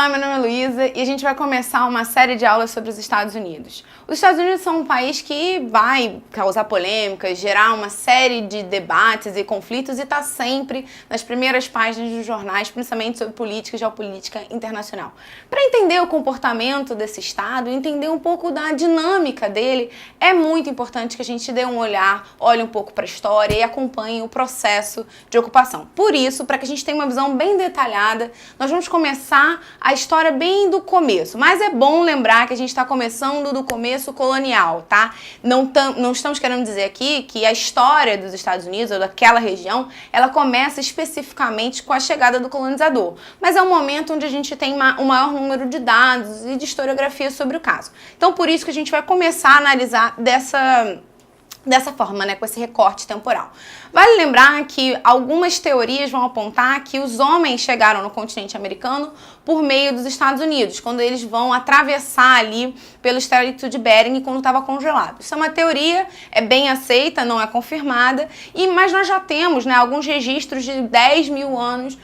Olá, meu nome é Luísa e a gente vai começar uma série de aulas sobre os Estados Unidos. Os Estados Unidos são um país que vai causar polêmicas, gerar uma série de debates e conflitos e está sempre nas primeiras páginas dos jornais, principalmente sobre política e geopolítica internacional. Para entender o comportamento desse Estado, entender um pouco da dinâmica dele, é muito importante que a gente dê um olhar, olhe um pouco para a história e acompanhe o processo de ocupação. Por isso, para que a gente tenha uma visão bem detalhada, nós vamos começar a história bem do começo, mas é bom lembrar que a gente está começando do começo colonial, tá? Não estamos querendo dizer aqui que a história dos Estados Unidos ou daquela região, ela começa especificamente com a chegada do colonizador, mas é um momento onde a gente tem um maior número de dados e de historiografia sobre o caso. Então, por isso que a gente vai começar a analisar dessa forma, né, com esse recorte temporal. Vale lembrar que algumas teorias vão apontar que os homens chegaram no continente americano por meio dos Estados Unidos, quando eles vão atravessar ali pelo Estreito de Bering quando estava congelado. Isso é uma teoria, é bem aceita, não é confirmada, mas nós já temos, né, alguns registros de 10 mil anos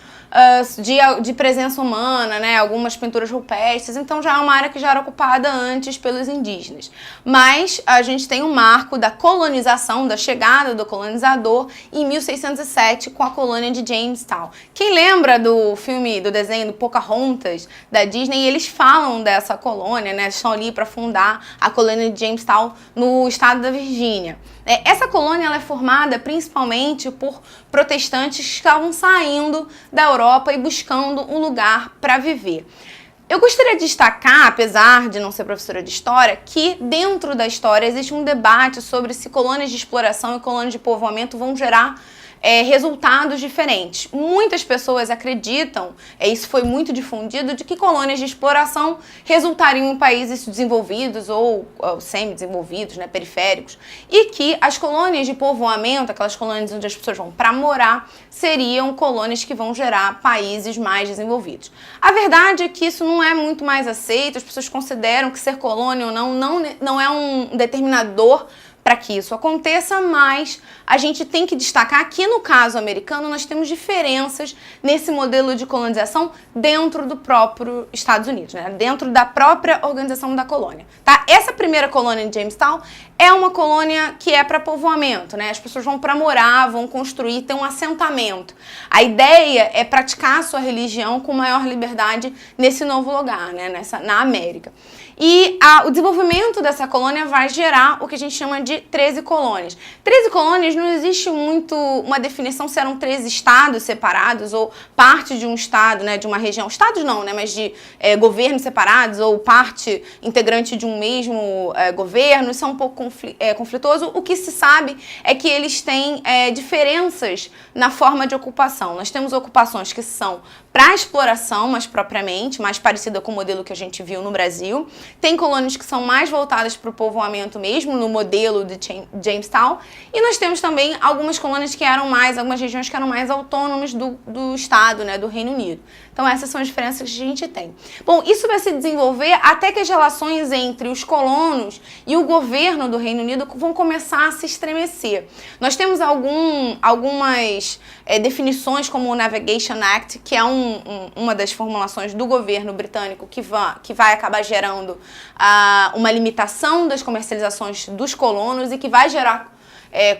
de presença humana, né, algumas pinturas rupestres, então já é uma área que já era ocupada antes pelos indígenas. Mas a gente tem um marco da colonização, da chegada do colonizador em 1607 com a colônia de Jamestown. Quem lembra do filme, do desenho do Pocahontas da Disney, eles falam dessa colônia, né, estão ali para fundar a colônia de Jamestown no estado da Virgínia. Essa colônia ela é formada principalmente por protestantes que estavam saindo da Europa e buscando um lugar para viver. Eu gostaria de destacar, apesar de não ser professora de história, que dentro da história existe um debate sobre se colônias de exploração e colônias de povoamento vão gerar resultados diferentes. Muitas pessoas acreditam, isso foi muito difundido, de que colônias de exploração resultariam em países desenvolvidos ou semi-desenvolvidos, né, periféricos, e que as colônias de povoamento, aquelas colônias onde as pessoas vão para morar, seriam colônias que vão gerar países mais desenvolvidos. A verdade é que isso não é muito mais aceito, as pessoas consideram que ser colônia ou não é um determinador para que isso aconteça, mas a gente tem que destacar que no caso americano nós temos diferenças nesse modelo de colonização dentro do próprio Estados Unidos, né? Dentro da própria organização da colônia, tá? Essa primeira colônia de Jamestown é uma colônia que é para povoamento, né? As pessoas vão para morar, vão construir, ter um assentamento. A ideia é praticar a sua religião com maior liberdade nesse novo lugar, né? Na América. E o desenvolvimento dessa colônia vai gerar o que a gente chama de 13 colônias. 13 colônias não existe muito uma definição se eram 13 estados separados ou parte de um estado, né, de uma região. Estados não, né, mas de governos separados ou parte integrante de um mesmo governo. Isso é um pouco conflituoso. O que se sabe é que eles têm diferenças na forma de ocupação. Nós temos ocupações que são para exploração, mais propriamente, mais parecida com o modelo que a gente viu no Brasil. Tem colônias que são mais voltadas para o povoamento mesmo, no modelo de Jamestown. E nós temos também algumas colônias que eram algumas regiões que eram mais autônomas do Estado, né, do Reino Unido. Então essas são as diferenças que a gente tem. Bom, isso vai se desenvolver até que as relações entre os colonos e o governo do Reino Unido vão começar a se estremecer. Nós temos algumas definições como o Navigation Act, que é uma das formulações do governo britânico que vai acabar gerando uma limitação das comercializações dos colonos e que vai gerar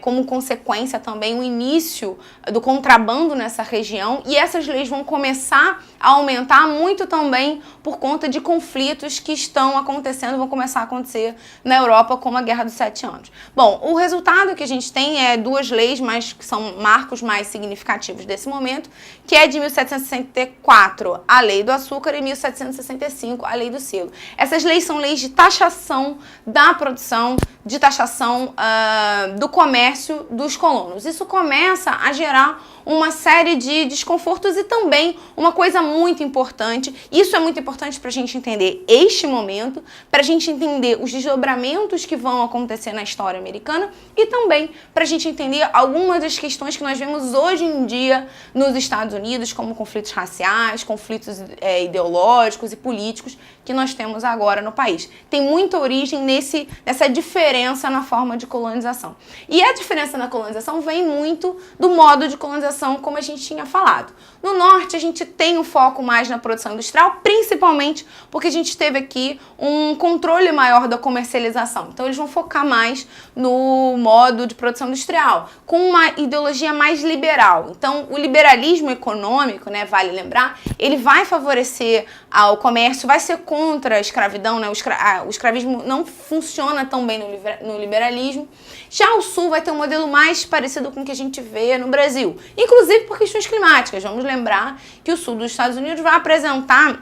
como consequência também o início do contrabando nessa região, e essas leis vão começar a aumentar muito também por conta de conflitos que estão acontecendo, vão começar a acontecer na Europa, como a Guerra dos 7 Anos. Bom, o resultado que a gente tem é duas leis, mas que são marcos mais significativos desse momento, que é de 1764, a Lei do Açúcar, e 1765, a Lei do Selo. Essas leis são leis de taxação da produção, de taxação do comércio dos colonos. Isso começa a gerar uma série de desconfortos e também uma coisa muito importante, isso é muito importante para a gente entender este momento, para a gente entender os desdobramentos que vão acontecer na história americana e também para a gente entender algumas das questões que nós vemos hoje em dia nos Estados Unidos, como conflitos raciais, conflitos ideológicos e políticos, que que nós temos agora no país. Tem muita origem nessa diferença na forma de colonização. E a diferença na colonização vem muito do modo de colonização, como a gente tinha falado. No norte, a gente tem um foco mais na produção industrial, principalmente porque a gente teve aqui um controle maior da comercialização. Então, eles vão focar mais no modo de produção industrial, com uma ideologia mais liberal. Então, o liberalismo econômico, né, vale lembrar, ele vai favorecer ao comércio, vai ser contra a escravidão, né? O escravismo não funciona tão bem no liberalismo. Já o Sul vai ter um modelo mais parecido com o que a gente vê no Brasil, inclusive por questões climáticas. Vamos lembrar que o Sul dos Estados Unidos vai apresentar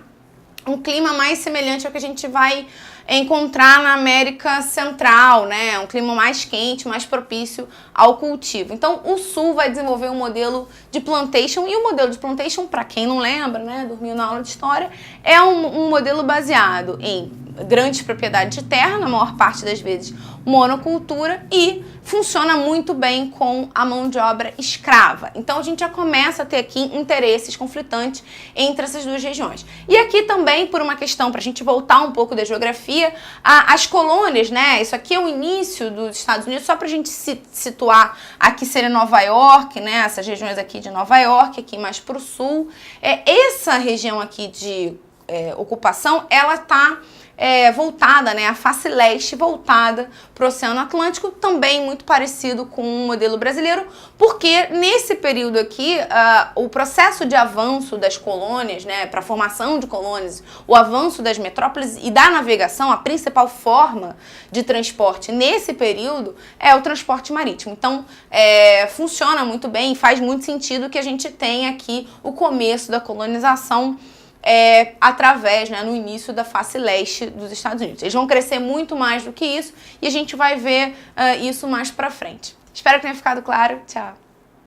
um clima mais semelhante ao que a gente vai encontrar na América Central, né? Um clima mais quente, mais propício ao cultivo. Então, o Sul vai desenvolver um modelo de plantation, e o modelo de plantation, para quem não lembra, né, dormiu na aula de história, é um modelo baseado em grandes propriedades de terra, na maior parte das vezes monocultura, e funciona muito bem com a mão de obra escrava. Então a gente já começa a ter aqui interesses conflitantes entre essas duas regiões. E aqui também, por uma questão, para a gente voltar um pouco da geografia, as colônias, né? Isso aqui é o início dos Estados Unidos, só para a gente se situar, aqui seria Nova York, né? Essas regiões aqui de Nova York, aqui mais para o sul. Essa região aqui de ocupação, ela está voltada, né, a face leste voltada para o Oceano Atlântico, também muito parecido com o modelo brasileiro, porque nesse período aqui, o processo de avanço das colônias, né, para a formação de colônias, o avanço das metrópoles e da navegação, a principal forma de transporte nesse período é o transporte marítimo. Então, funciona muito bem e faz muito sentido que a gente tenha aqui o começo da colonização através, né, no início da face leste dos Estados Unidos. Eles vão crescer muito mais do que isso e a gente vai ver isso mais pra frente. Espero que tenha ficado claro. Tchau!